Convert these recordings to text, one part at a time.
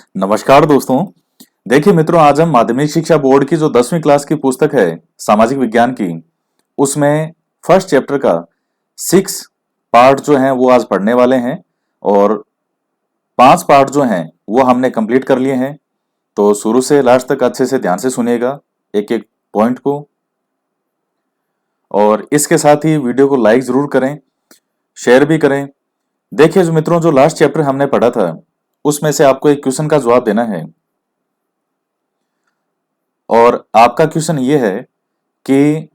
नमस्कार दोस्तों। देखिए मित्रों, आज हम माध्यमिक शिक्षा बोर्ड की जो 10वीं क्लास की पुस्तक है सामाजिक विज्ञान की, उसमें फर्स्ट चैप्टर का 6 पार्ट जो हैं वो आज पढ़ने वाले हैं। और 5 पार्ट जो हैं वो हमने कंप्लीट कर लिए हैं। तो शुरू से लास्ट तक अच्छे से ध्यान से सुनिएगा एक एक पॉइंट को। और इसके साथ ही वीडियो को लाइक जरूर करें, शेयर भी करें। देखिए जो मित्रों, जो लास्ट चैप्टर हमने पढ़ा था उसमें से आपको एक क्वेश्चन का जवाब देना है। और आपका क्वेश्चन ये है कि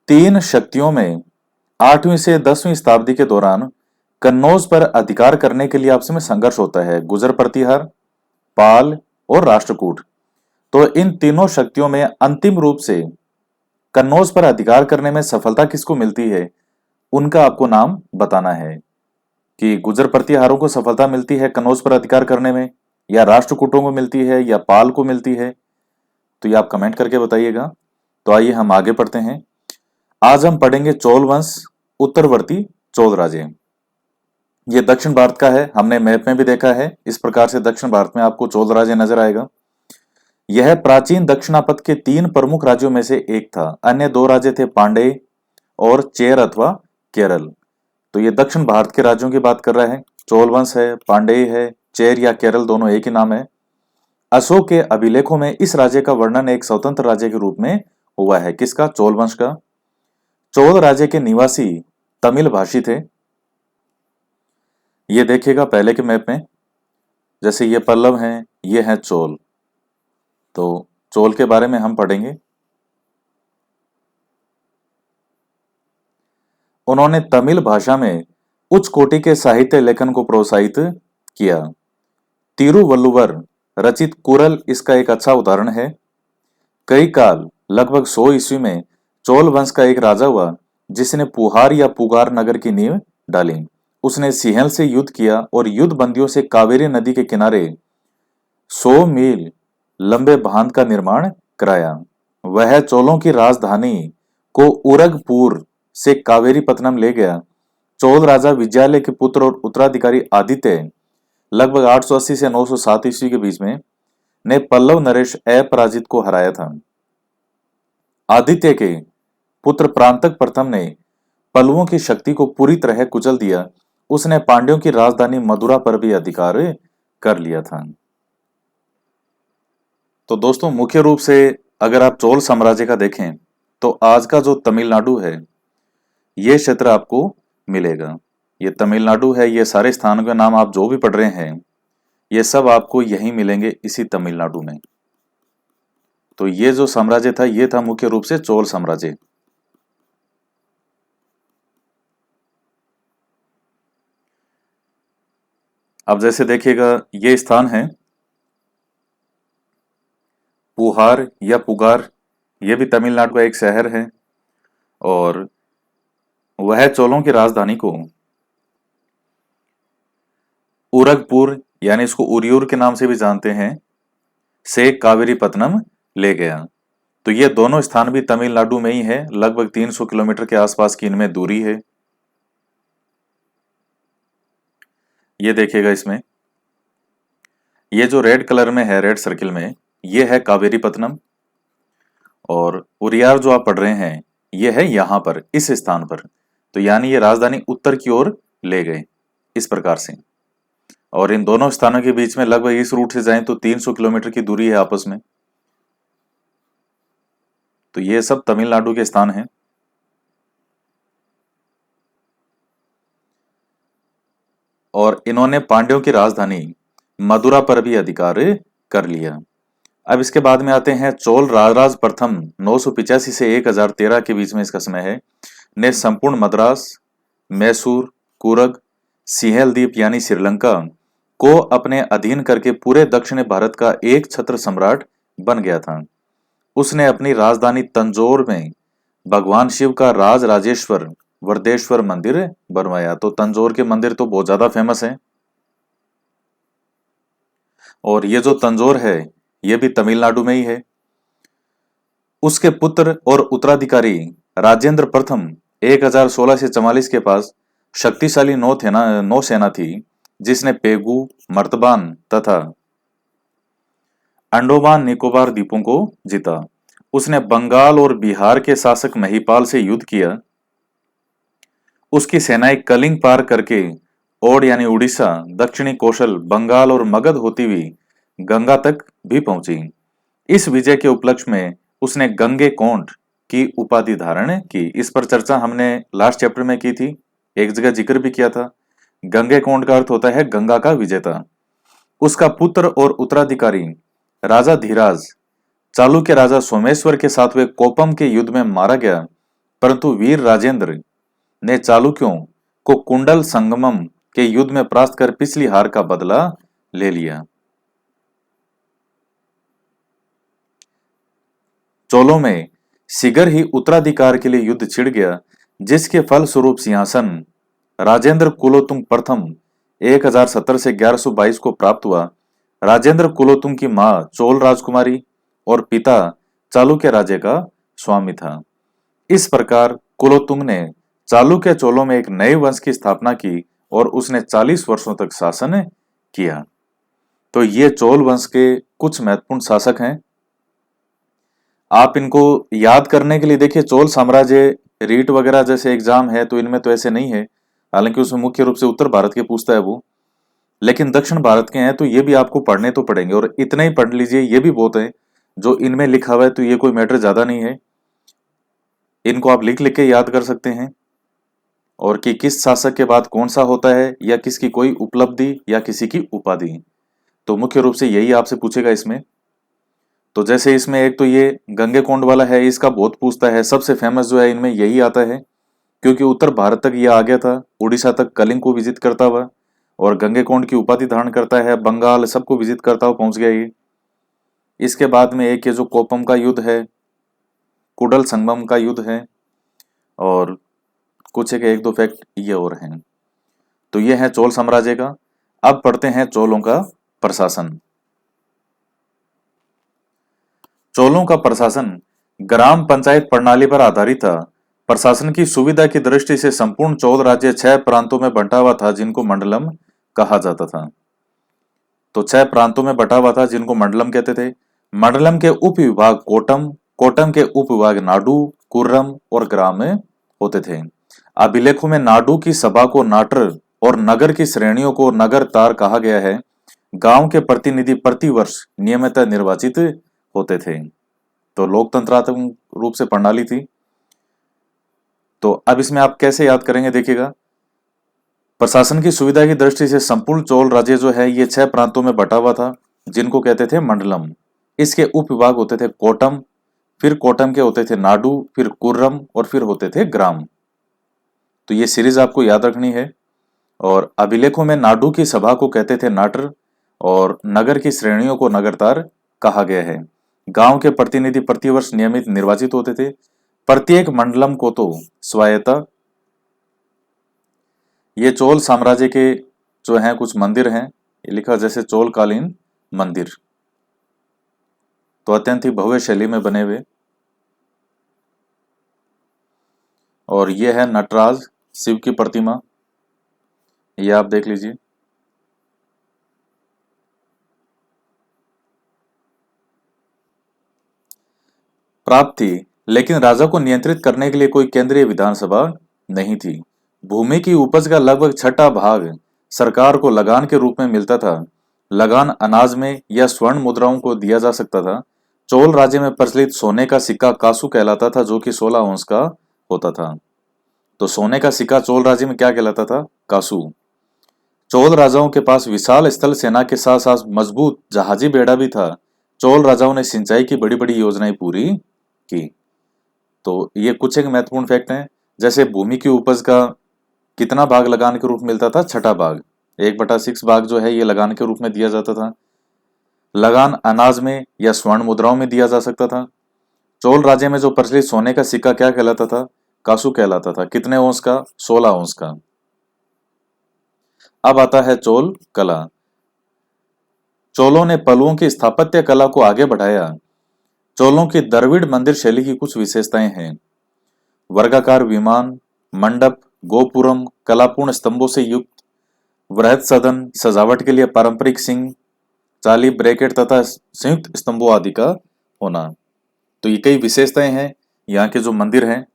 तीन शक्तियों में 8वीं से 10वीं शताब्दी के दौरान कन्नौज पर अधिकार करने के लिए आपस में संघर्ष होता है। गुजर प्रतिहार, पाल और राष्ट्रकूट। तो इन तीनों शक्तियों में अंतिम रूप से कन्नौज पर अधिकार करने में सफलता किसको मिलती है, उनका आपको नाम बताना है कि गुजर प्रतिहारों को सफलता मिलती है कन्नौज पर अधिकार करने में, या राष्ट्रकूटों को मिलती है, या पाल को मिलती है। तो ये आप कमेंट करके बताइएगा। तो आइए हम आगे पढ़ते हैं। आज हम पढ़ेंगे चोल वंश, उत्तरवर्ती चोल राजे। ये दक्षिण भारत का है, हमने मैप में भी देखा है। इस प्रकार से दक्षिण भारत में आपको चोल राज्य नजर आएगा। यह प्राचीन दक्षिणापथ के 3 प्रमुख राज्यों में से एक था। अन्य 2 राज्य थे पांडेय और चेर अथवा केरल। तो ये दक्षिण भारत के राज्यों की बात कर रहा है। चोल वंश है, पांडेय है, चेर या केरल दोनों एक ही नाम है। अशोक के अभिलेखों में इस राज्य का वर्णन एक स्वतंत्र राज्य के रूप में हुआ है। किसका? चोल वंश का। चोल राज्य के निवासी तमिल भाषी थे। ये देखिएगा पहले के मैप में, जैसे ये पल्लव हैं, ये हैं चोल। तो चोल के बारे में हम पढ़ेंगे। उन्होंने तमिल भाषा में उच्च कोटि के साहित्य लेखन को प्रोत्साहित किया। तिरुवल्लुवर रचित कुरल इसका एक अच्छा उदाहरण है। कई काल लगभग 100 ईस्वी में चोल वंश का एक राजा हुआ जिसने पुहार या पुगार नगर की नींव डाली। उसने सिंहल से युद्ध किया और युद्ध बंदियों से कावेरी नदी के किनारे 100 मील लंबे बांध का निर्माण कराया। वह चोलों की राजधानी को उरगपुर से कावेरीपत्तनम ले गया। चोल राजा विजयालय के पुत्र और उत्तराधिकारी आदित्य लगभग 880 से 907 ईस्वी के बीच में ने पल्लव नरेश अपराजित को हराया था। आदित्य के पुत्र प्रांतक प्रथम ने पल्लवों की शक्ति को पूरी तरह कुचल दिया। उसने पांड्यों की राजधानी मदुरा पर भी अधिकार कर लिया था। तो दोस्तों, मुख्य रूप से अगर आप चोल साम्राज्य का देखें तो आज का जो तमिलनाडु है ये क्षेत्र आपको मिलेगा। ये तमिलनाडु है। ये सारे स्थानों के नाम आप जो भी पढ़ रहे हैं ये सब आपको यहीं मिलेंगे, इसी तमिलनाडु में। तो ये जो साम्राज्य था ये था मुख्य रूप से चोल साम्राज्य। अब जैसे देखिएगा ये स्थान है पुहार या पुगार, ये भी तमिलनाडु का एक शहर है। और वह चोलों की राजधानी को उरगपुर, यानी इसको उरियूर के नाम से भी जानते हैं, से कावेरीपत्तनम ले गया। तो ये दोनों स्थान भी तमिलनाडु में ही है। लगभग 300 किलोमीटर के आसपास की इनमें दूरी है। ये देखिएगा इसमें, ये जो रेड कलर में है, रेड सर्किल में, ये है कावेरीपत्तनम। और उरियार जो आप पढ़ रहे हैं ये है यहां पर, इस स्थान पर। तो यानी ये राजधानी उत्तर की ओर ले गए इस प्रकार से। और इन दोनों स्थानों के बीच में लगभग इस रूट से जाएं तो 300 किलोमीटर की दूरी है आपस में। तो ये सब तमिलनाडु के स्थान हैं। और इन्होंने पांड्यों की राजधानी मदुरा पर भी अधिकार कर लिया। अब इसके बाद में आते हैं चोल राजराज प्रथम 985 से 1013 के बीच में इसका समय है, ने संपूर्ण मद्रास, मैसूर, कुरग, सिंहल द्वीप यानी श्रीलंका को अपने अधीन करके पूरे दक्षिणी भारत का एक छत्र सम्राट बन गया था। उसने अपनी राजधानी तंजौर में भगवान शिव का राज राजेश्वर वरदेश्वर मंदिर बनवाया। तो तंजौर के मंदिर तो बहुत ज्यादा फेमस है। और ये जो तंजौर है ये भी तमिलनाडु में ही है। उसके पुत्र और उत्तराधिकारी राजेंद्र प्रथम 1016 से 44 के पास शक्तिशाली नौसेना थी जिसने पेगु, मर्तबान तथा अंडोमान निकोबार द्वीपों को जीता। उसने बंगाल और बिहार के शासक महिपाल से युद्ध किया। उसकी सेनाएं कलिंग पार करके ओड यानी उड़ीसा, दक्षिणी कौशल, बंगाल और मगध होती हुई गंगा तक भी पहुंची। इस विजय के उपलक्ष्य में उसने गंगे कोंड की उपाधि धारण की। इस पर चर्चा हमने लास्ट चैप्टर में की थी, एक जगह जिक्र भी किया था। गंगे कोंड का अर्थ होता है गंगा का विजेता। उसका पुत्र और उत्तराधिकारी राजा धीराज चालुक्य राजा सोमेश्वर के साथ हुए कोपम के युद्ध में मारा गया, परंतु वीर राजेंद्र ने चालुक्यों को कुंडल संगमम के युद्ध में परास्त कर पिछली हार का बदला ले लिया। चोलों में शीघ्र ही उत्तराधिकार के लिए युद्ध छिड़ गया, जिसके फलस्वरूप सिंहासन राजेंद्र कुलोत्तुंग प्रथम 1070 से 1122 को प्राप्त हुआ। राजेंद्र कुलोत्तुंग की मां चोल राजकुमारी और पिता चालुक्य राज्य का स्वामी था। इस प्रकार कुलोत्तुंग ने चालुक्य चोलों में एक नए वंश की स्थापना की और उसने 40 वर्षों तक शासन किया। तो ये चोल वंश के कुछ महत्वपूर्ण शासक हैं। आप इनको याद करने के लिए देखिए, चोल साम्राज्य रीट वगैरह जैसे एग्जाम है तो इनमें तो ऐसे नहीं है, हालांकि उसमें मुख्य रूप से उत्तर भारत के पूछता है वो, लेकिन दक्षिण भारत के हैं तो ये भी आपको पढ़ने तो पड़ेंगे, और इतना ही पढ़ लीजिए, ये भी बहुत है जो इनमें लिखा हुआ है, तो ये कोई मैटर ज्यादा नहीं है। इनको आप लिख लिख के याद कर सकते हैं, और कि किस शासक के बाद कौन सा होता है, या किसकी कोई उपलब्धि या किसी की उपाधि, तो मुख्य रूप से यही आपसे पूछेगा इसमें। तो जैसे इसमें एक तो ये गंगे कोंड वाला है, इसका बहुत पूछता है। सबसे फेमस जो है इनमें यही आता है, क्योंकि उत्तर भारत तक ये आ गया था, उड़ीसा तक कलिंग को विजिट करता हुआ, और गंगे कोंड की उपाधि धारण करता है, बंगाल सबको विजिट करता हुआ पहुंच गया ये। इसके बाद में एक ये जो कोपम का युद्ध है, कुडल संगमम का युद्ध है, और कुछ एक दो फैक्ट ये और हैं। तो ये है चोल साम्राज्य का। अब पढ़ते हैं चोलों का प्रशासन। चोलों का प्रशासन ग्राम पंचायत प्रणाली पर आधारित था। प्रशासन की सुविधा की दृष्टि से संपूर्ण चोल राज्य 6 प्रांतों में बंटा हुआ था, जिनको मंडलम कहा जाता था। तो 6 प्रांतों में बंटा हुआ था, जिनको मंडलम कहते थे। मंडलम के उप विभाग कोटम, कोटम के उप विभाग नाडु, कुर्रम और ग्राम होते थे। अभिलेखों में नाडु की सभा को नाटर और नगर की श्रेणियों को नगर तार कहा गया है। गांव के प्रतिनिधि प्रतिवर्ष नियमितः निर्वाचित होते थे। तो लोकतंत्रात्मक रूप से प्रणाली थी। तो अब इसमें आप कैसे याद करेंगे, देखिएगा। प्रशासन की सुविधा की दृष्टि से संपूर्ण चोल राज्य जो है ये 6 प्रांतों में बटा हुआ था, जिनको कहते थे मंडलम। इसके उप विभाग होते थे कोटम, फिर कोटम के होते थे नाडु, फिर कुर्रम, और फिर होते थे ग्राम। तो ये सीरीज आपको याद रखनी है। और अभिलेखों में नाडु की सभा को कहते थे नाटर, और नगर की श्रेणियों को नगरतार कहा गया है। गांव के प्रतिनिधि प्रतिवर्ष नियमित निर्वाचित होते थे। प्रत्येक मंडलम को तो स्वायत्ता। ये चोल साम्राज्य के जो हैं कुछ मंदिर हैं, ये लिखा जैसे चोलकालीन मंदिर, तो अत्यंत ही भव्य शैली में बने हुए। और ये है नटराज शिव की प्रतिमा, ये आप देख लीजिए। प्राप्त थी, लेकिन राजा को नियंत्रित करने के लिए कोई केंद्रीय विधानसभा नहीं थी। भूमि की उपज का लगभग 6वां भाग सरकार को लगान के रूप में मिलता था। लगान अनाज में या स्वर्ण मुद्राओं को दिया जा सकता था। चोल राज्य में प्रचलित सोने का सिक्का कासू कहलाता था, जो कि 16 औंस का होता था। तो सोने का सिक्का चोल राज्य में क्या कहलाता था? कासू। चोल राजाओं के पास विशाल स्थल सेना के साथ साथ मजबूत जहाजी बेड़ा भी था। चोल राजाओं ने सिंचाई की बड़ी बड़ी योजनाएं पूरी की। तो ये कुछ एक महत्वपूर्ण फैक्ट हैं। जैसे भूमि की उपज का कितना भाग लगान के रूप में मिलता था? 6वां भाग, 1/6 भाग जो है ये लगान के रूप में दिया जाता था। लगान अनाज में या स्वर्ण मुद्राओं में दिया जा सकता था। चोल राज्य में जो प्रचलित सोने का सिक्का क्या कहलाता था? कासू कहलाता था। कितने औंस का? 16 औंस का। अब आता है चोल कला। चोलों ने पलवों की स्थापत्य कला को आगे बढ़ाया। चोलों की द्रविड़ मंदिर शैली की कुछ विशेषताएं हैं। वर्गाकार विमान, मंडप, गोपुरम, कलापूर्ण स्तंभों से युक्त, वृहत सदन, सजावट के लिए पारंपरिक सिंह, चाली, ब्रैकेट तथा संयुक्त स्तंभों आदि का होना। तो ये कई विशेषताएं हैं यहाँ के जो मंदिर हैं।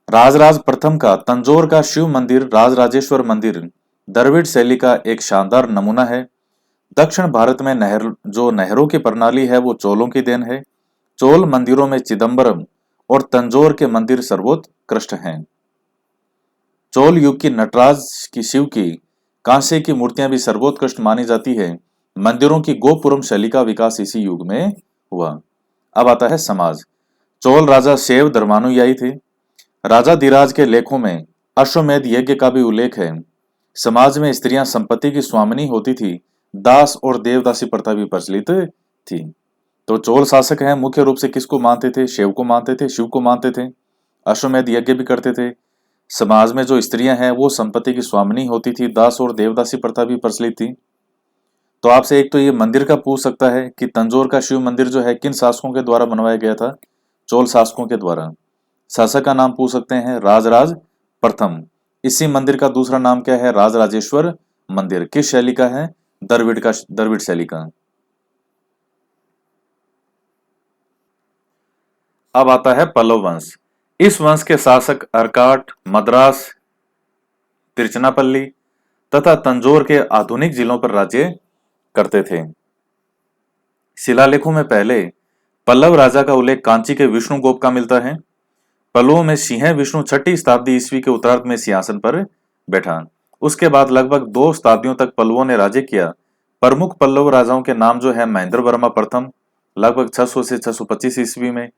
राजराज प्रथम का तंजौर का शिव मंदिर राजराजेश्वर मंदिर द्रविड़ शैली का एक शानदार नमूना है। दक्षिण भारत में नहरों की प्रणाली है वो चोलों की देन है। चोल मंदिरों में चिदम्बरम और तंजौर के मंदिर सर्वोत्कृष्ट हैं। चोल युग की नटराज की, शिव की, कांसे की मूर्तियां भी सर्वोत्कृष्ट मानी जाती है। मंदिरों की गोपुरम शैली का विकास इसी युग में हुआ। अब आता है समाज। चोल राजा शैव धर्मानुयायी थे। राजा धीराज के लेखों में अश्वमेध यज्ञ का भी उल्लेख है। समाज में स्त्रियां संपत्ति की स्वामिनी होती थी। दास और देवदासी प्रथा भी प्रचलित थी। तो चोल शासक हैं, मुख्य रूप से किसको मानते थे? शिव को मानते थे, शिव को मानते थे। अश्वमेध यज्ञ भी करते थे। समाज में जो स्त्रियां हैं वो संपत्ति की स्वामिनी होती थी। दास और देवदासी प्रथा भी प्रचलित थी। तो आपसे एक तो ये मंदिर का पूछ सकता है कि तंजौर का शिव मंदिर जो है किन शासकों के द्वारा बनवाया गया था? चोल शासकों के द्वारा। शासक का नाम पूछ सकते हैं, राजराज प्रथम। इसी मंदिर का दूसरा नाम क्या है? राजराजेश्वर मंदिर। किस शैली का है? द्रविड़ शैली का। अब आता है पल्लव वंश। इस वंश के शासक अर्काट, मद्रास, तिरुचिरापल्ली तथा तंजौर के आधुनिक जिलों पर राज्य करते थे। शिलालेखों में पहले पल्लव राजा का उल्लेख कांची के विष्णुगोप का मिलता है। पल्लवों में सिंह विष्णु 6वीं शताब्दी ईस्वी के उत्तरार्ध में सिंहासन पर बैठा। उसके बाद लगभग 2 शताब्दियों तक पल्लवों ने राज्य किया। प्रमुख पल्लव राजाओं के नाम जो है महेंद्र वर्मा प्रथम लगभग 600 से 625 ईस्वी में,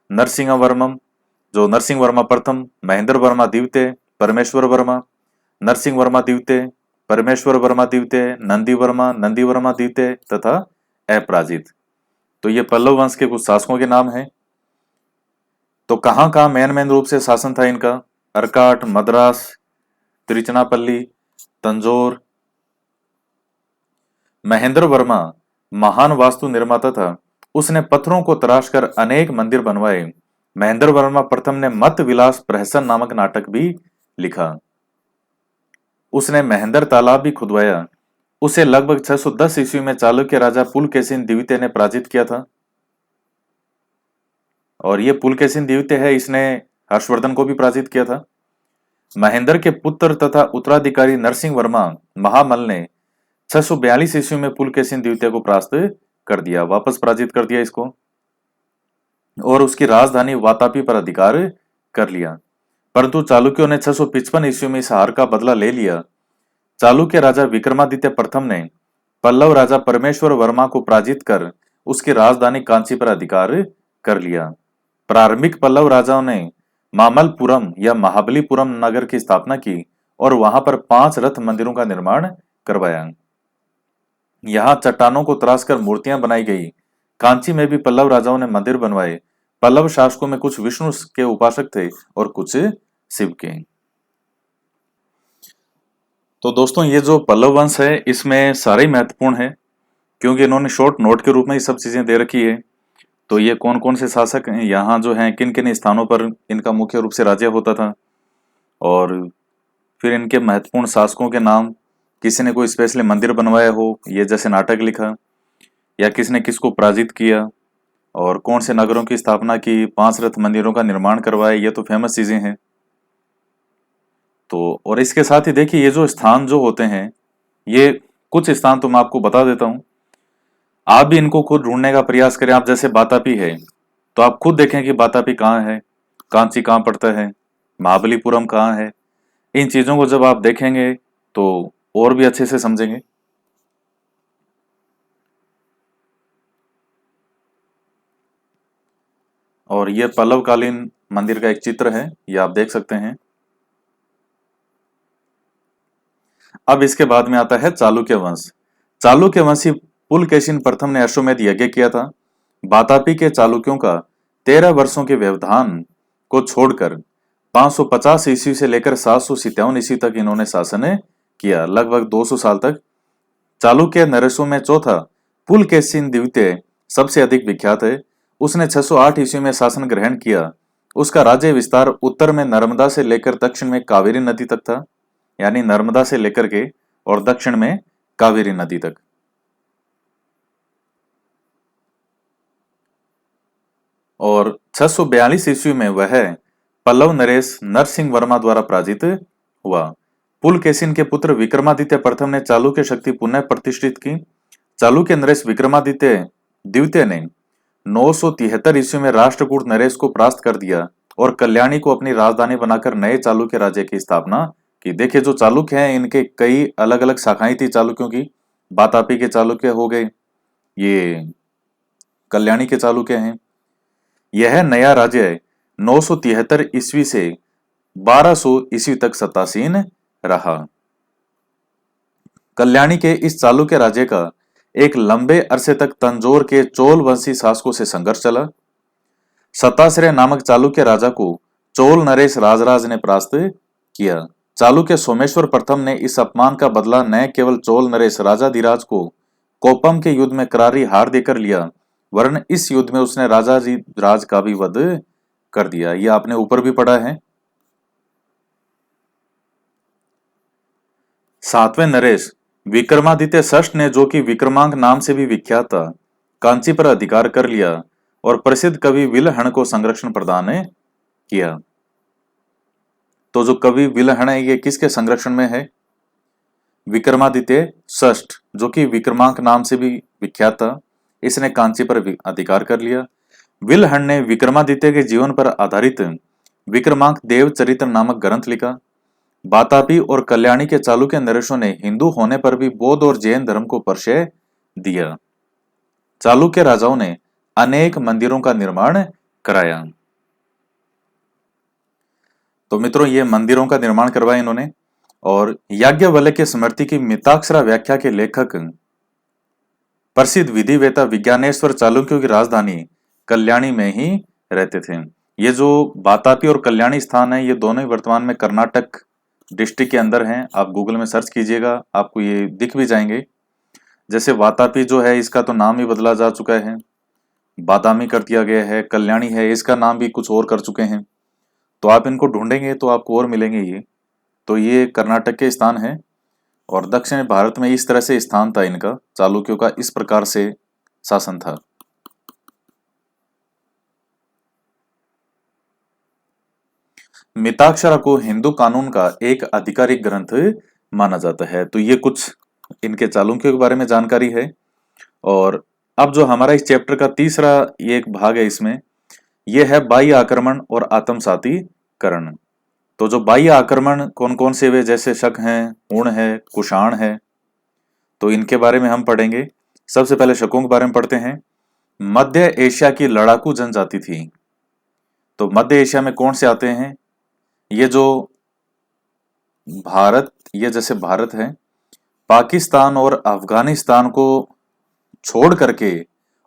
नरसिंह वर्मा प्रथम, महेंद्र वर्मा द्वितीय, परमेश्वर वर्मा, नरसिंह वर्मा द्वितीय, परमेश्वर वर्मा द्वितीय, नंदी वर्मा द्वितीय तथा अपराजित। तो ये पल्लव वंश के कुछ शासकों के नाम हैं। तो कहाँ कहाँ मेन रूप से शासन था इनका? अर्काट, मद्रास, तिरुचिरापल्ली, तंजौर। महेंद्र वर्मा महान वास्तु निर्माता था। उसने पत्थरों को तराशकर अनेक मंदिर बनवाए। महेंद्र वर्मा प्रथम ने मत विलास प्रहसन नामक नाटक भी लिखा। उसने महेंद्र तालाब भी खुदवाया। उसे लगभग 610 ईस्वी में चालुक्य राजा पुलकेशिन द्वितीय ने पराजित किया था। और ये पुलकेशिन द्वितीय है, इसने हर्षवर्धन को भी पराजित किया था। महेंद्र के पुत्र तथा उत्तराधिकारी नरसिंह वर्मा महामल ने 642 ईस्वी में पुलकेशिन द्वितीय को परास्त कर दिया, वापस पराजित कर दिया इसको, और उसकी राजधानी वातापी पर अधिकार कर लिया। परंतु चालुक्यों ने 655 ईस्वी में इस हार का बदला ले लिया। चालुक्य राजा विक्रमादित्य प्रथम ने पल्लव राजा परमेश्वर वर्मा को पराजित कर उसकी राजधानी कांची पर अधिकार कर लिया। प्रारंभिक पल्लव राजाओं ने मामल्लपुरम या महाबलीपुरम नगर की स्थापना की और वहां पर 5 रथ मंदिरों का निर्माण करवाया। यहाँ चट्टानों को तराशकर मूर्तियां बनाई गई। कांची में भी पल्लव राजाओं ने मंदिर बनवाए। पल्लव शासकों में कुछ विष्णु के उपासक थे और कुछ शिव के। तो दोस्तों ये जो पल्लव वंश है इसमें सारे महत्वपूर्ण है, क्योंकि इन्होंने शॉर्ट नोट के रूप में ये सब चीजें दे रखी है। तो ये कौन कौन से शासक हैं, यहाँ जो हैं किन किन स्थानों पर इनका मुख्य रूप से राज्य होता था, और फिर इनके महत्वपूर्ण शासकों के नाम, किसी ने कोई स्पेशली मंदिर बनवाया हो, ये जैसे नाटक लिखा, या किसने किसको पराजित किया, और कौन से नगरों की स्थापना की, 5 रथ मंदिरों का निर्माण करवाया, ये तो फेमस चीजें हैं। तो और इसके साथ ही देखिए ये जो स्थान जो होते हैं, ये कुछ स्थान तो मैं आपको बता देता हूँ, आप भी इनको खुद ढूंढने का प्रयास करें। आप जैसे बातापी है तो आप खुद देखें कि बातापी कहाँ है, कांची कहाँ पड़ता है, महाबलीपुरम कहाँ है। इन चीजों को जब आप देखेंगे तो और भी अच्छे से समझेंगे। और ये पल्लवकालीन मंदिर का एक चित्र है, ये आप देख सकते हैं। अब इसके बाद में आता है चालुक्य वंश। चालुक्य वंशी पुलकेशिन प्रथम ने अश्वमेध यज्ञ किया था। बातापी के चालुक्यों का 13 वर्षों के व्यवधान को छोड़कर 550 ईस्वी से लेकर 757 ईस्वी तक इन्होंने शासन किया, लगभग 200 साल तक। चालुक्य नरसों में चौथा पुलकेशिन द्वितीय सबसे अधिक विख्यात है। उसने 608 ईस्वी में शासन ग्रहण किया। उसका राज्य विस्तार उत्तर में नर्मदा से लेकर दक्षिण में कावेरी नदी तक था, यानी नर्मदा से लेकर के और दक्षिण में कावेरी नदी तक। और 642 ईस्वी में वह पल्लव नरेश नरसिंह वर्मा द्वारा पराजित हुआ। पुलकेशिन के पुत्र विक्रमादित्य प्रथम ने चालुक्य शक्ति पुनः प्रतिष्ठित की। चालुक्य नरेश विक्रमादित्य द्वितीय ने 973 ईस्वी में राष्ट्रकूट नरेश को परास्त कर दिया और कल्याणी को अपनी राजधानी बनाकर नए चालुक्य राज्य की स्थापना की। देखिए, जो चालुक्य हैं इनके कई अलग अलग शाखाएं थी चालुक्यों की। बातापी के चालुक्य हो गए, ये कल्याणी के चालुक्य हैं। यह नया राज्य 973 ईस्वी से 1200 ईस्वी तक सत्तासीन रहा। कल्याणी के इस चालुक्य राज्य का एक लंबे अरसे तक तंजौर के चोल वंशी शासकों से संघर्ष चला। सत्ताश्रय नामक चालुक्य राजा को चोल नरेश राजराज ने परास्त किया। चालुक्य सोमेश्वर प्रथम ने इस अपमान का बदला न केवल चोल नरेश राजाधिराज को कोप्पम के युद्ध में करारी हार देकर लिया, वरन इस युद्ध में उसने राजाधिराज का भी वध कर दिया। यह आपने ऊपर भी पढ़ा है। सातवें नरेश विक्रमादित्य षष्ठ ने, जो कि विक्रमांक नाम से भी विख्यात था, कांची पर अधिकार कर लिया और प्रसिद्ध कवि विलहण को संरक्षण प्रदान किया। तो जो कवि विलहण है ये किसके संरक्षण में है? विक्रमादित्य षष्ठ, जो कि विक्रमांक नाम से भी विख्यात था, इसने कांची पर अधिकार कर लिया। विलहण ने विक्रमादित्य के जीवन पर आधारित विक्रमांक देव चरित्र नामक ग्रंथ लिखा। बातापी और कल्याणी के चालुक्य नरेशों ने हिंदू होने पर भी बौद्ध और जैन धर्म को परिचय दिया। चालुक्य राजाओं ने अनेक मंदिरों का निर्माण कराया। तो मित्रों, ये मंदिरों का निर्माण करवाया इन्होंने। और याज्ञवल्क्य की स्मृति की मिताक्षरा व्याख्या के लेखक प्रसिद्ध विधिवेता विज्ञानेश्वर चालुक्यों की राजधानी कल्याणी में ही रहते थे। ये जो बातापी और कल्याणी स्थान है, ये दोनों ही वर्तमान में कर्नाटक डिस्ट्रिक्ट के अंदर हैं। आप गूगल में सर्च कीजिएगा, आपको ये दिख भी जाएंगे। जैसे वातापी जो है इसका तो नाम ही बदला जा चुका है, बादामी कर दिया गया है। कल्याणी है, इसका नाम भी कुछ और कर चुके हैं। तो आप इनको ढूंढेंगे तो आपको और मिलेंगे ये। तो ये कर्नाटक के स्थान है और दक्षिण भारत में इस तरह से स्थान था इनका। चालुक्यों का इस प्रकार से शासन था। मिताक्षरा को हिंदू कानून का एक आधिकारिक ग्रंथ माना जाता है। तो ये कुछ इनके चालुक्यों के बारे में जानकारी है। और अब जो हमारा इस चैप्टर का तीसरा ये एक भाग है, इसमें यह है बाह्य आक्रमण और आत्मसातीकरण। तो जो बाह्य आक्रमण कौन कौन से वे, जैसे शक हैं, हुण है, कुषाण है, तो इनके बारे में हम पढ़ेंगे। सबसे पहले शकों के बारे में पढ़ते हैं। मध्य एशिया की लड़ाकू जनजाति थी। तो मध्य एशिया में कौन से आते हैं? ये जो भारत, ये जैसे भारत है, पाकिस्तान और अफगानिस्तान को छोड़ करके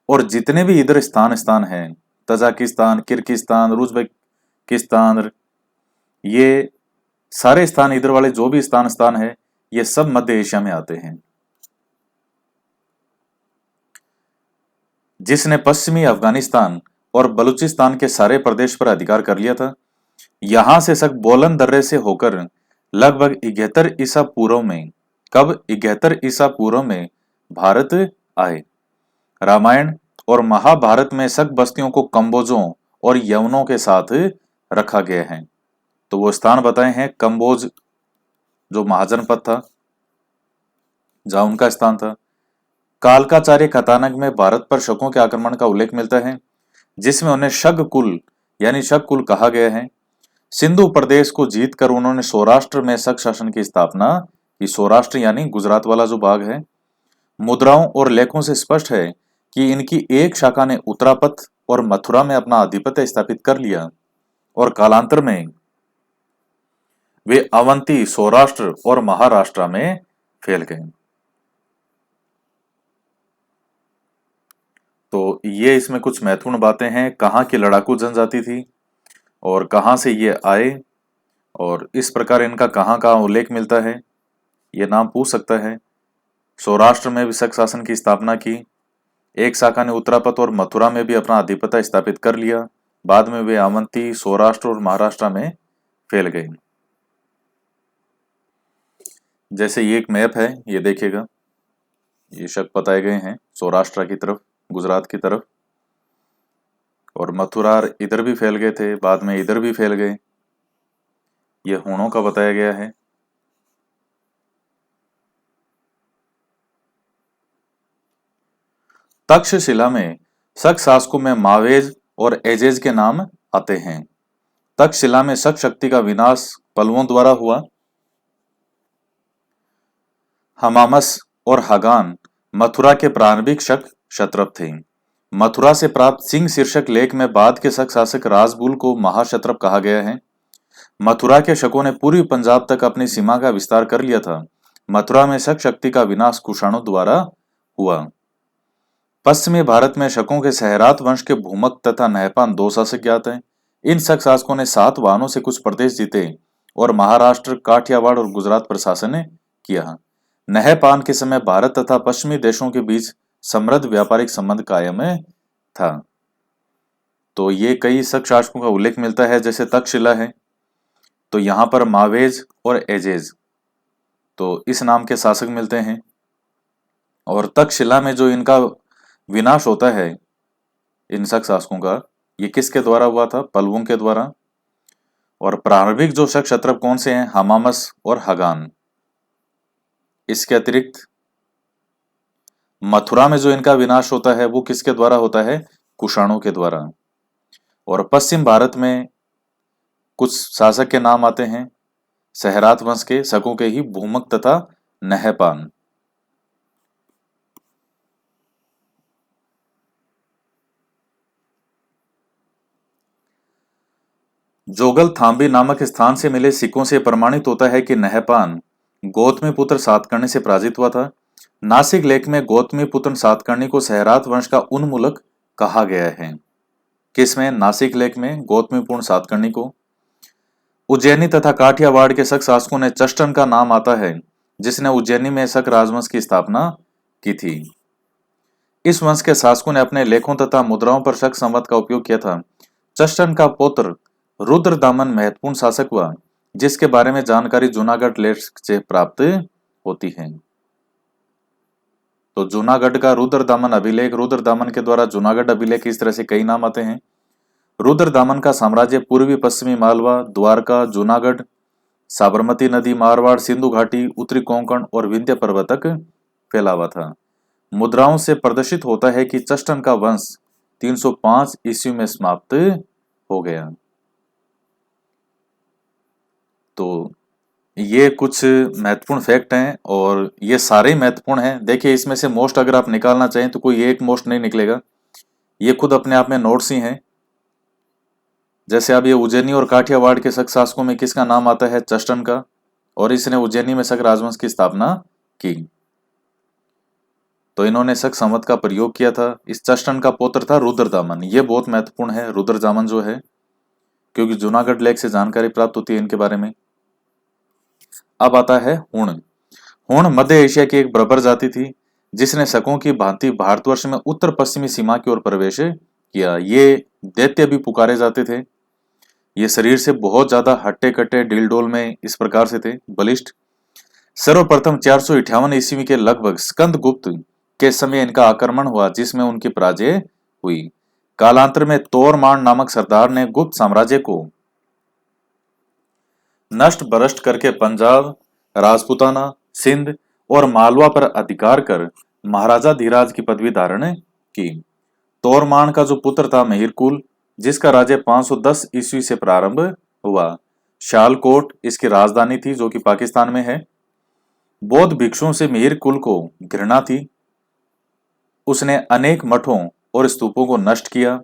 और जितने भी इधर स्थान हैं, तजाकिस्तान, किर्गिस्तान, उज्बेकिस्तान, ये सारे स्थान, इधर वाले जो भी स्थान है, ये सब मध्य एशिया में आते हैं। जिसने पश्चिमी अफगानिस्तान और बलूचिस्तान के सारे प्रदेश पर अधिकार कर लिया था। यहां से शक बोलन दर्रे से होकर लगभग 71 ईसा पूर्व में, कब 71 ईसा पूर्व में भारत आए। रामायण और महाभारत में शक बस्तियों को कंबोजों और यवनों के साथ रखा गया है। तो वो स्थान बताए हैं, कंबोज जो महाजनपद था, जहां उनका स्थान था। कालकाचार्य कथानक में भारत पर शकों के आक्रमण का उल्लेख मिलता है, जिसमें उन्हें शक कुल यानी शक कुल कहा गया है। सिंधु प्रदेश को जीतकर उन्होंने सौराष्ट्र में शक शासन की स्थापना की। सौराष्ट्र यानी गुजरात वाला जो भाग है। मुद्राओं और लेखों से स्पष्ट है कि इनकी एक शाखा ने उत्तरापथ और मथुरा में अपना आधिपत्य स्थापित कर लिया और कालांतर में वे अवंती, सौराष्ट्र और महाराष्ट्र में फैल गए। तो ये इसमें कुछ महत्वपूर्ण बातें हैं। कहाँ की लड़ाकू जनजाति थी और कहाँ से ये आए, और इस प्रकार इनका कहाँ कहाँ उल्लेख मिलता है, ये नाम पूछ सकता है। सौराष्ट्र में भी शक शासन की स्थापना की। एक शाखा ने उत्तरापथ और मथुरा में भी अपना आधिपत्य स्थापित कर लिया। बाद में वे अवंती, सौराष्ट्र और महाराष्ट्र में फैल गए। जैसे ये एक मैप है, ये देखिएगा, ये शक बताए गए हैं सौराष्ट्र की तरफ, गुजरात की तरफ, और मथुरार इधर भी फैल गए थे, बाद में इधर भी फैल गए। ये हूणों का बताया गया है। तक्षशिला में शक शासकों में मावेज और एजेज के नाम आते हैं। तक्षशिला में शक शक्ति का विनाश पल्लवों द्वारा हुआ। हमामस और हगान मथुरा के प्रारंभिक शक क्षत्रप थे। मथुरा से प्राप्त सिंह शीर्षक लेख में बाद के शक शासक राजबुल को महाक्षत्रप कहा गया है। मथुरा के शकों ने पूर्वी पंजाब तक अपनी सीमा का विस्तार कर लिया था। मथुरा में शक शक्ति का विनाश कुषाणों द्वारा हुआ। पश्चिमी भारत में शकों के सहरात वंश के भूमक तथा नहपान 2 शासक ज्ञात हैं। इन शक शासकों ने 7 वाहनों से कुछ प्रदेश जीते और महाराष्ट्र, काठियावाड़ और गुजरात पर शासन किया। नहपान के समय भारत तथा पश्चिमी देशों के बीच समृद्ध व्यापारिक संबंध कायम था। तो ये कई शक शासकों का उल्लेख मिलता है, जैसे तक्षशिला है तो यहां पर मावेज और एजेज तो इस नाम के शासक मिलते हैं। और तक्षशिला में जो इनका विनाश होता है इन शक शासकों का, ये किसके द्वारा हुआ था? पल्लवों के द्वारा। और प्रारंभिक जो शक क्षत्रप कौन से हैं? हमामस और हगान। इसके अतिरिक्त मथुरा में जो इनका विनाश होता है वो किसके द्वारा होता है? कुषाणों के द्वारा। और पश्चिम भारत में कुछ शासक के नाम आते हैं सहरात वंश के शकों के ही, भूमक तथा नहपान। जोगल थाम्बी नामक स्थान से मिले सिक्कों से प्रमाणित होता है कि नहपान गौतमीपुत्र सातकर्णी से पराजित हुआ था। नासिक लेख में गौतमीपुत्र सातकर्णी को सहरात वंश का उन्मूलक कहा गया है। किसमें? नासिक लेख में गौतमीपुत्र सातकर्णी को। उज्जैनी तथा काठियावाड़ के शक शासकों ने चष्टन का नाम आता है, जिसने उज्जैनी में शक राजवंश की स्थापना की थी। इस वंश के शासकों ने अपने लेखों तथा मुद्राओं पर शक संवत का उपयोग किया था। चष्टन का पुत्र रुद्रदामन महत्वपूर्ण शासक हुआ, जिसके बारे में जानकारी जूनागढ़ लेख से प्राप्त होती है। तो जूनागढ़ का रुद्रदामन अभिलेख, रुद्रदामन के द्वारा जूनागढ़ अभिलेख, इस तरह से कई नाम आते हैं। रुद्रदामन का साम्राज्य पूर्वी पश्चिमी मालवा, द्वारका, जूनागढ़, साबरमती नदी, मारवाड़, सिंधु घाटी, उत्तरी कोंकण और विंध्य पर्वत तक फैला हुआ था। मुद्राओं से प्रदर्शित होता है कि चष्टन का वंश 305 ईस्वी में समाप्त हो गया। तो ये कुछ महत्वपूर्ण फैक्ट हैं और ये सारे महत्वपूर्ण हैं। देखिए इसमें से मोस्ट अगर आप निकालना चाहें तो कोई एक मोस्ट नहीं निकलेगा, ये खुद अपने आप में नोट्स ही हैं। जैसे अब ये उज्जैनी और काठियावाड़ के शक शासकों में किसका नाम आता है? चष्टन का, और इसने उज्जैनी में शक राजवंश की स्थापना की। तो इन्होंने शक संवत का प्रयोग किया था। इस चष्टन का पुत्र था रुद्रदामन। ये बहुत महत्वपूर्ण है रुद्रदामन जो है, क्योंकि जूनागढ़ लेख से जानकारी प्राप्त होती है इनके बारे में। अब आता है हुण। हुण मध्य एशिया की एक बर्बर जाति थी, जिसने शकों की भांति भारतवर्ष में उत्तर पश्चिमी सीमा की ओर प्रवेश किया। ये दैत्य भी पुकारे जाते थे। ये शरीर से बहुत ज्यादा हट्टे कट्टे डीलडोल में इस प्रकार से थे, बलिष्ठ। सर्वप्रथम 458 ईस्वी के लगभग स्कंदगुप्त के समय इनका आक्रमण हुआ, जिसमें उनकी पराजय हुई। कालांतर में तोरमान नामक सरदार ने गुप्त साम्राज्य को नष्ट भ्रष्ट करके पंजाब, राजपूताना, सिंध और मालवा पर अधिकार कर महाराजा धीराज की पदवी धारण की। तोरमान का जो पुत्र था महिरकुल, जिसका राज्य 510 ईस्वी से प्रारंभ हुआ। शालकोट इसकी राजधानी थी, जो कि पाकिस्तान में है। बौद्ध भिक्षुओं से महिरकुल को घृणा थी। उसने अनेक मठों और स्तूपों को नष्ट किया।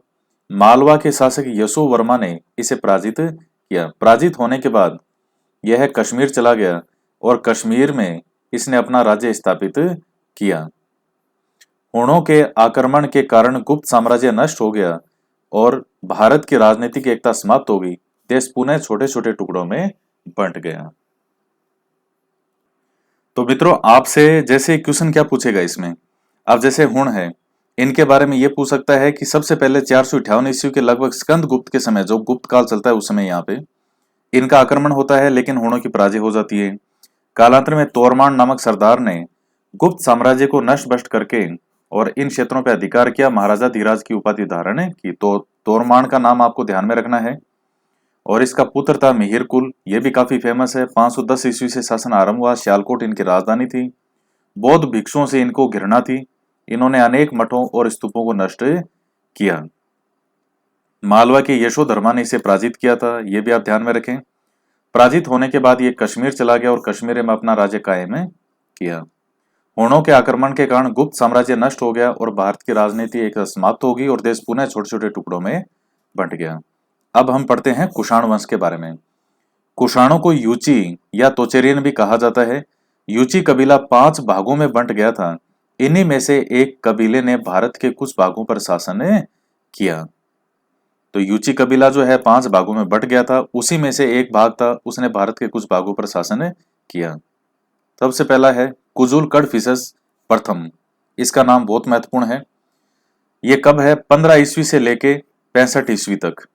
मालवा के शासक यशो वर्मा ने इसे पराजित किया। पराजित होने के बाद यह कश्मीर चला गया और कश्मीर में इसने अपना राज्य स्थापित किया। हुणों के आक्रमण के कारण गुप्त साम्राज्य नष्ट हो गया और भारत की राजनीतिक एकता समाप्त हो गई। देश पुनः छोटे छोटे टुकड़ों में बंट गया। तो मित्रों, आपसे जैसे क्वेश्चन क्या पूछेगा इसमें, अब जैसे हुण है, इनके बारे में यह पूछ सकता है कि सबसे पहले 458 ईस्वी के लगभग स्कंदगुप्त के समय, जो गुप्त काल चलता है उस समय यहाँ पे इनका आक्रमण होता है, लेकिन हुणों की पराजय हो जाती है। कालांतर में तोरमान नामक सरदार ने गुप्त साम्राज्य को नष्ट भ्रष्ट करके और इन क्षेत्रों पर अधिकार किया, महाराजा धीराज की उपाधि धारण की। तो तोरमान का नाम आपको ध्यान में रखना है। और इसका पुत्र था मिहिर कुल, ये भी काफी फेमस है। 510 ईस्वी से शासन आरंभ हुआ, सियालकोट इनकी राजधानी थी। बौद्ध भिक्षुओं से इनको घृणा थी, इन्होंने अनेक मठों और स्तूपों को नष्ट किया। मालवा के यशोधर्मा ने इसे पराजित किया था, ये भी आप ध्यान में रखें। पराजित होने के बाद ये कश्मीर चला गया और कश्मीर में अपना राज्य कायम किया। हुणों के आक्रमण के कारण गुप्त साम्राज्य नष्ट हो गया और भारत की राजनीति एक समाप्त होगी और देश पुनः छोटे छोटे टुकड़ों में बंट गया। अब हम पढ़ते हैं कुषाण वंश के बारे में। कुषाणों को यूची या तोचेरियन भी कहा जाता है। यूची कबीला 5 भागों में बंट गया था। इन्हीं में से एक कबीले ने भारत के कुछ भागों पर शासन किया। तो यूची कबीला जो है 5 भागों में बंट गया था, उसी में से एक भाग था, उसने भारत के कुछ भागों पर शासन किया। सबसे पहला है कुजुल कडफिसेस प्रथम। इसका नाम बहुत महत्वपूर्ण है। ये कब है? 15 ईस्वी से लेके 65 ईस्वी तक,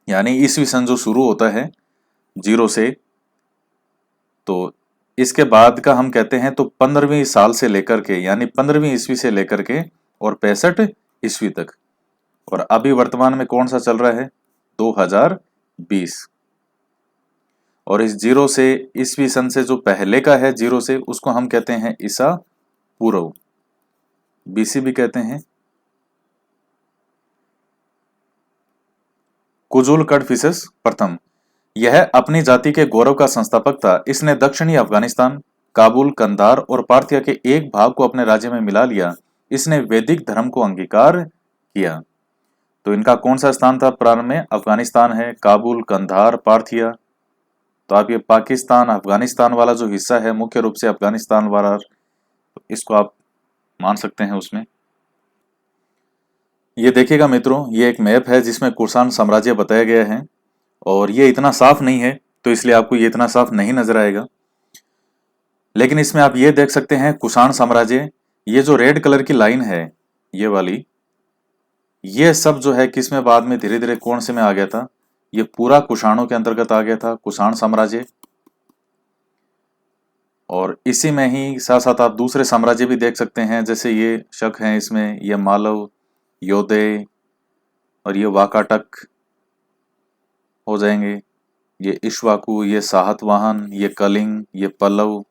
यानी ईस्वी सन जो शुरू होता है 0 से, तो इसके बाद का हम कहते हैं तो 15वीं साल से लेकर के, यानी 15वीं ईस्वी से लेकर के और 65 ईस्वी तक। और अभी वर्तमान में कौन सा चल रहा है? 2020। और इस 0 से ईस्वी सन से जो पहले का है 0 से, उसको हम कहते हैं ईसा पूर्व, बीसी भी कहते हैं। कुजुल कडफिसेस प्रथम, यह अपनी जाति के गौरव का संस्थापक था। इसने दक्षिणी अफगानिस्तान, काबुल, कंधार और पार्थिया के एक भाग को अपने राज्य में मिला लिया। इसने वैदिक धर्म को अंगीकार किया। तो इनका कौन सा स्थान था प्रारंभ में? अफगानिस्तान है, काबुल, कंधार, पार्थिया। तो आप ये पाकिस्तान अफगानिस्तान वाला जो हिस्सा है, मुख्य रूप से अफगानिस्तान वाला, इसको आप मान सकते हैं उसमें। ये देखिएगा मित्रों, ये एक मैप है जिसमें कुषाण साम्राज्य बताया गया है और ये इतना साफ नहीं है, तो इसलिए आपको ये इतना साफ नहीं नजर आएगा। लेकिन इसमें आप ये देख सकते हैं कुषाण साम्राज्य, ये जो रेड कलर की लाइन है ये वाली, ये सब जो है किसमें बाद में धीरे धीरे कौन से में आ गया था? ये पूरा कुषाणों के अंतर्गत आ गया था, कुषाण साम्राज्य। और इसी में ही साथ साथ आप दूसरे साम्राज्य भी देख सकते हैं, जैसे ये शक हैं इसमें, ये मालव, योधे और ये वाकाटक हो जाएंगे, ये इक्ष्वाकु, ये सातवाहन, ये कलिंग, ये पल्लव,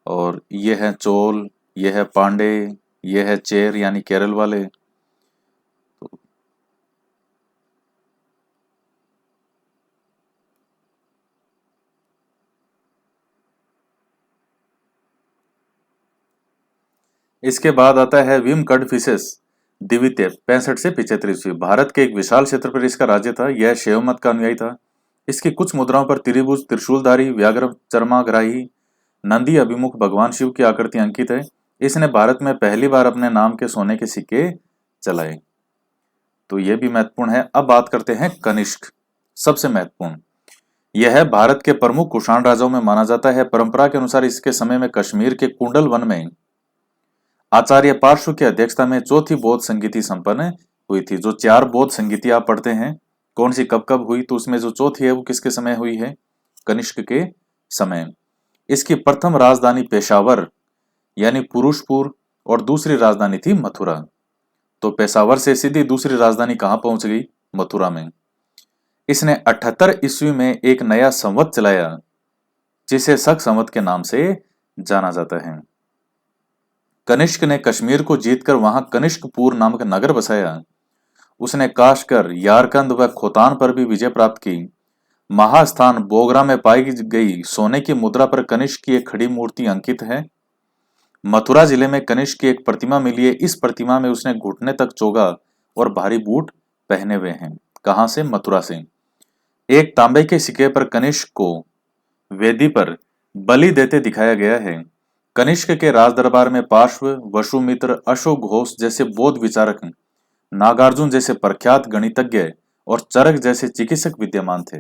और ये है चोल, ये है पांडे, ये है चेर यानी केरल वाले। इसके बाद आता है विम कडफिसेस द्वितीय, 65 से 75 ईस्वी। भारत के एक विशाल क्षेत्र पर इसका राज्य था। यह शैव मत का अनुयायी था। इसकी कुछ मुद्राओं पर त्रिभुज, त्रिशूलधारी, व्याघ्र, चर्माग्राही, नंदी अभिमुख भगवान शिव की आकृति अंकित है। इसने भारत में पहली बार अपने नाम के सोने के सिक्के चलाए, तो यह भी महत्वपूर्ण है। अब बात करते हैं कनिष्क, सबसे महत्वपूर्ण। यह है भारत के प्रमुख कुषाण राजाओं में माना जाता है। परंपरा के अनुसार इसके समय में कश्मीर के कुंडल वन में आचार्य पार्श्व की अध्यक्षता में चौथी बौद्ध संगीति संपन्न हुई थी। जो 4 बौद्ध संगीति आप पढ़ते हैं कौन सी कब कब हुई, तो उसमें जो चौथी है वो किसके समय हुई है? कनिष्क के समय। इसकी प्रथम राजधानी पेशावर यानी पुरुषपुर और दूसरी राजधानी थी मथुरा। तो पेशावर से सीधी दूसरी राजधानी कहां पहुंच गई? मथुरा में। इसने 78 ईस्वी में एक नया संवत चलाया जिसे शक संवत के नाम से जाना जाता है। कनिष्क ने कश्मीर को जीतकर वहां कनिष्कपुर नामक नगर बसाया। उसने काशकर, यारकंद व खोतान पर भी विजय प्राप्त की। महास्थान बोगरा में पाई गई सोने की मुद्रा पर कनिष्क की एक खड़ी मूर्ति अंकित है। मथुरा जिले में कनिष्क की एक प्रतिमा मिली है। इस प्रतिमा में उसने घुटने तक चोगा और भारी बूट पहने हुए हैं। कहां से? मथुरा से। एक तांबे के सिक्के पर कनिष्क को वेदी पर बलि देते दिखाया गया है। कनिष्क के राज दरबार में पार्श्व, वसुमित्र, अशोक घोष जैसे बौद्ध विचारक, नागार्जुन जैसे प्रख्यात गणितज्ञ और चरक जैसे चिकित्सक विद्यमान थे।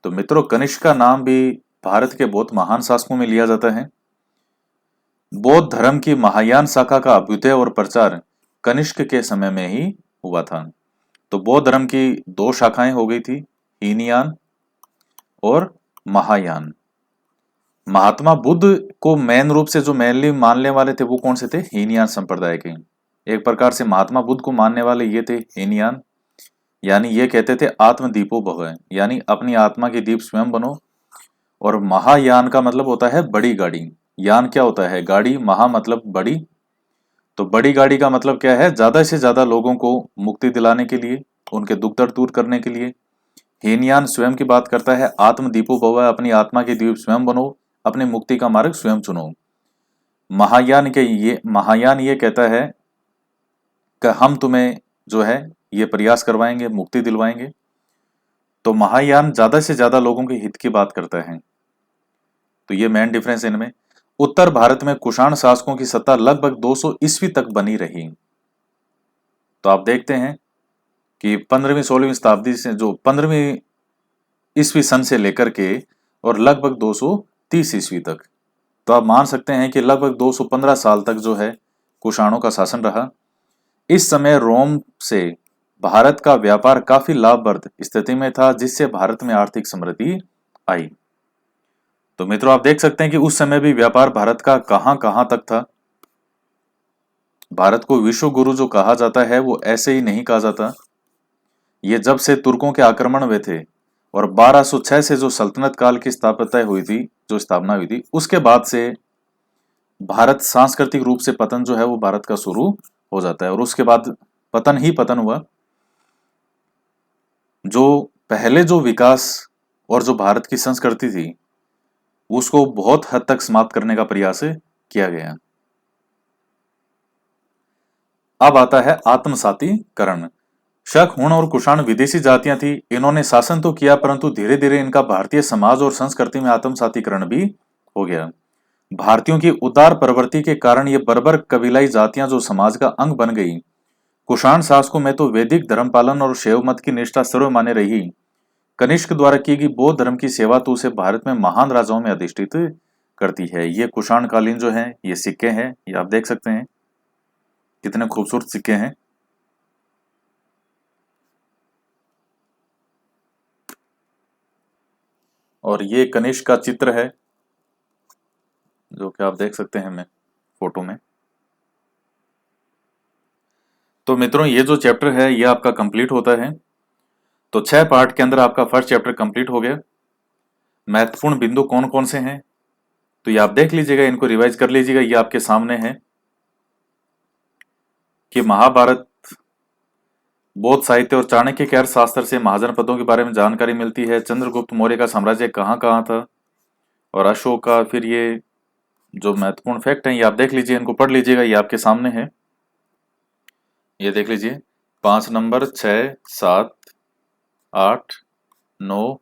तो मित्रों, कनिष्क का नाम भी भारत के बहुत महान शासकों में लिया जाता है। बौद्ध धर्म की महायान शाखा का अभ्युदय और प्रचार कनिष्क के समय में ही हुआ था। तो बौद्ध धर्म की 2 शाखाएं हो गई थी, हीनयान और महायान। महात्मा बुद्ध को मेन रूप से जो मेनली मानने वाले थे वो कौन से थे? हीनयान संप्रदाय के। एक प्रकार से महात्मा बुद्ध को मानने वाले ये थे हीनयान, यानी ये कहते थे आत्मदीपो भव, यानी अपनी आत्मा की दीप स्वयं बनो। और महायान का मतलब होता है बड़ी गाड़ी। यान क्या होता है? गाड़ी। महा मतलब बड़ी, तो बड़ी गाड़ी का मतलब क्या है? ज्यादा से ज्यादा लोगों को मुक्ति दिलाने के लिए, उनके दुख दर्द दूर करने के लिए। हीनयान स्वयं की बात करता है आत्मदीपो भव, अपनी आत्मा की दीप स्वयं बनो, अपनी मुक्ति का मार्ग स्वयं चुनो। महायान ये कहता है कि हम तुम्हें जो है ये प्रयास करवाएंगे, मुक्ति दिलवाएंगे। तो महायान ज्यादा से ज्यादा लोगों के हित की बात करता है। तो ये मेन डिफरेंस है इनमें। उत्तर भारत में कुषाण शासकों की सत्ता लगभग 200 ईस्वी तक बनी रही। तो आप देखते हैं कि 15वीं 16वीं शताब्दी से, जो 15वीं ईस्वी सन से लेकर के और लगभग 230 ईस्वी तक, तो आप मान सकते हैं कि लगभग 215 साल तक जो है कुषाणों का शासन रहा। इस समय रोम से भारत का व्यापार काफी लाभप्रद स्थिति में था, जिससे भारत में आर्थिक समृद्धि आई। तो मित्रों आप देख सकते हैं कि उस समय भी व्यापार भारत का कहां तक था। भारत को विश्व गुरु जो कहा जाता है वो ऐसे ही नहीं कहा जाता। ये जब से तुर्कों के आक्रमण हुए थे और 1206 से जो सल्तनत काल की स्थापना हुई थी, उसके बाद से भारत सांस्कृतिक रूप से पतन जो है वो भारत का शुरू हो जाता है। और उसके बाद पतन ही पतन हुआ। जो पहले जो विकास और जो भारत की संस्कृति थी उसको बहुत हद तक समाप्त करने का प्रयास किया गया। अब आता है आत्मसातीकरण। शक, हुण और कुषाण विदेशी जातियां थी। इन्होंने शासन तो किया परंतु धीरे धीरे इनका भारतीय समाज और संस्कृति में आत्मसातीकरण भी हो गया। भारतीयों की उदार प्रवृत्ति के कारण ये बर्बर कबीलाई जातियां जो समाज का अंग बन गई। कुषाण शासकों में तो वैदिक धर्म पालन और शैव मत की निष्ठा सर्वमान्य रही। कनिष्क द्वारा की गई बौद्ध धर्म की सेवा तो उसे भारत में महान राजाओं में अधिष्ठित करती है। ये कुषाण कालीन जो है ये सिक्के हैं, ये आप देख सकते हैं कितने खूबसूरत सिक्के हैं। और ये कनिष्क का चित्र है जो कि आप देख सकते हैं मैं फोटो में। तो मित्रों ये जो चैप्टर है ये आपका कंप्लीट होता है। तो 6 पार्ट के अंदर आपका फर्स्ट चैप्टर कंप्लीट हो गया। महत्वपूर्ण बिंदु कौन कौन से हैं तो ये आप देख लीजिएगा, इनको रिवाइज कर लीजिएगा। ये आपके सामने है कि महाभारत, बौद्ध साहित्य और चाणक्य के अर्थशास्त्र से महाजन पदों के बारे में जानकारी मिलती है। चंद्रगुप्त मौर्य का साम्राज्य कहाँ कहाँ था और अशोक का। फिर ये जो महत्वपूर्ण फैक्ट हैं ये आप देख लीजिए, इनको पढ़ लीजिएगा, ये आपके सामने है। ये देख लीजिए 5 नंबर, 6, 7, 8, 9,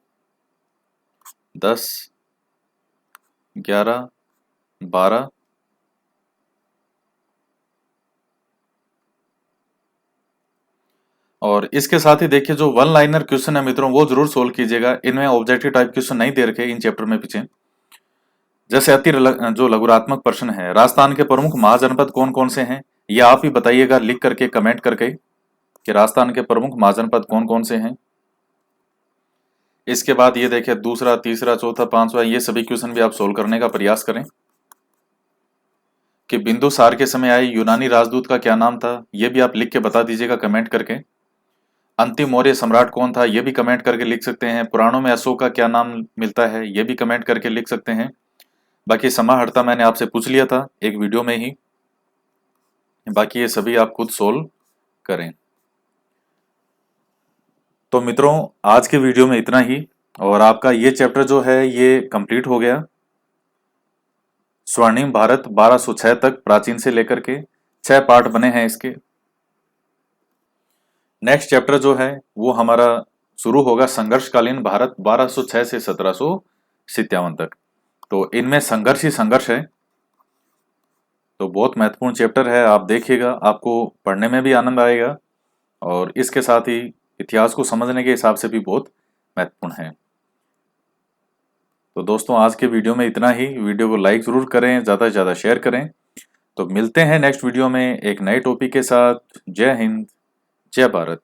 10, 11, 12, और इसके साथ ही देखिए जो वन लाइनर क्वेश्चन है मित्रों वो जरूर सोल्व कीजिएगा। इनमें ऑब्जेक्टिव टाइप क्वेश्चन नहीं दे रखे इन चैप्टर में पीछे। जैसे जो लघुरात्मक प्रश्न है, राजस्थान के प्रमुख महाजनपद कौन कौन से हैं, ये आप ही बताइएगा लिख करके, कमेंट करके कि राजस्थान के प्रमुख महाजनपद कौन कौन से हैं। इसके बाद ये देखिए दूसरा, तीसरा, चौथा, पांचवा, ये सभी क्वेश्चन भी आप सोल्व करने का प्रयास करें। कि बिंदुसार के समय आए यूनानी राजदूत का क्या नाम था, ये भी आप लिख के बता दीजिएगा कमेंट करके। अंतिम मौर्य सम्राट कौन था, ये भी कमेंट करके लिख सकते हैं। पुराणों में अशोक का क्या नाम मिलता है, ये भी कमेंट करके लिख सकते हैं। बाकी समाहर्ता मैंने आपसे पूछ लिया था एक वीडियो में ही, बाकी ये सभी आप खुद सोल्व करें। तो मित्रों आज के वीडियो में इतना ही, और आपका ये चैप्टर जो है ये कंप्लीट हो गया। स्वर्णिम भारत 1206 तक प्राचीन से लेकर के 6 पार्ट बने हैं इसके। नेक्स्ट चैप्टर जो है वो हमारा शुरू होगा संघर्षकालीन भारत 1206 से 1757 तक। तो इनमें संघर्ष ही संघर्ष है, तो बहुत महत्वपूर्ण चैप्टर है। आप देखिएगा, आपको पढ़ने में भी आनंद आएगा और इसके साथ ही इतिहास को समझने के हिसाब से भी बहुत महत्वपूर्ण है। तो दोस्तों आज के वीडियो में इतना ही। वीडियो को लाइक जरूर करें, ज़्यादा से ज़्यादा शेयर करें। तो मिलते हैं नेक्स्ट वीडियो में एक नए टॉपिक के साथ। जय हिंद, जय भारत।